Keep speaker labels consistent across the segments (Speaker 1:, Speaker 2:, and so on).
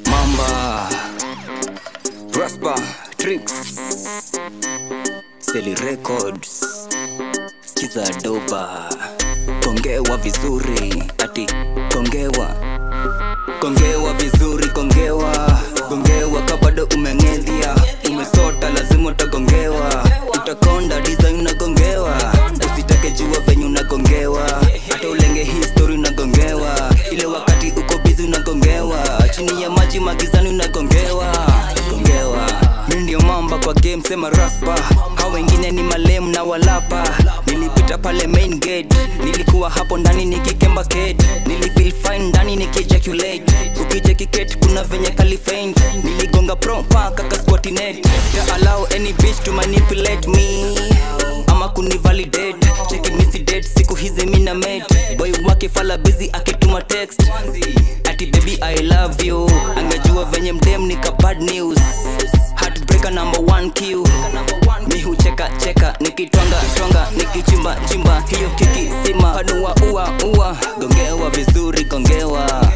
Speaker 1: Mamba Raspa Tricks Seli Records Skiza doba Kongewa vizuri ati kongewa vizuri kongewa kabado umengedhia umesota lazima utagongewa utakonda design na gongewa usitake jua venye unagongewa hata ulenge history unagongewa ile wakati uko busy unagongewa chini ya maji magizani unagongewa mimi ndio mamba kwa game sema Raspa hao wengine ni malem na walapa nilipita pale main gate nilikuwa hapo ndani nikikemba kate nilifeel fine ndani nikijaculate ukicheki kate kuna venye kalifaint niligonga pro paka kasquat net to allow any bitch to manipulate me ama kunivalidate cheki misi date siku hizi mina mate boy wake fala busy akituma text ati baby I love you angejua venye mdem nika bad news heartbreaker number 1 kill mi hucheka nikitwanga nikichimba hiyo kiki sima panua ua gongewa vizuri kongewa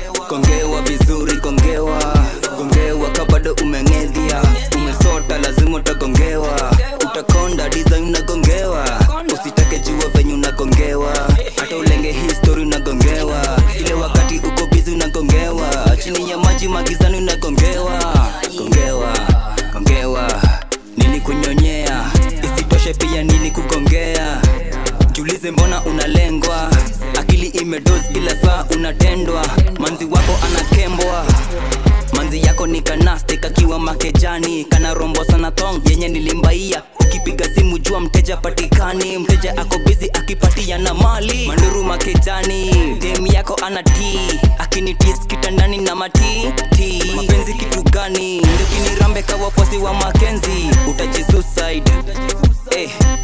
Speaker 1: vizuri gongewa kabado umengedhia umesota lazima utagongewa utakonda design unagongewa usitake jua venye unagongewa hata ulenge history unagongewa ile wakati uko busy unagongewa chini ya maji magizani unagongewa nilikunyonyea isitoshe pia nilikugongea jiulize mbona unalengwa akili imedoze kila saa unatendwa manzi wako anakembwa manzi yako ni kanaste kakiwa makejani kana rombo sana thong yenye nilimbaia ukipiga simu jua mteja patikani mteja ako busy akipatia na mali manduru makejani dem yako anatii akinitis kitandani na mati mapenzi kitu gani ndio kinirambe kawafuasi wa Makenzi utajisuicide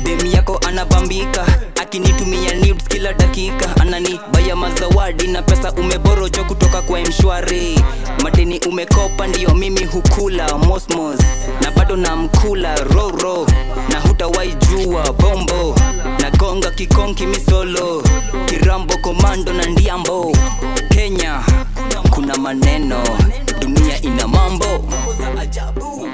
Speaker 1: dem yako anabambika akinitumia nudes kila dakika anani baya mazawadi na pesa umeborojo kutoka kwa mshwari madeni umekopa ndio mimi hukula mosmos na bado na mkula ro na hutawai jua bombo na gonga kikonki misolo kirambo komando na ndiambo Kenya kuna maneno dunia ina mambo za ajabu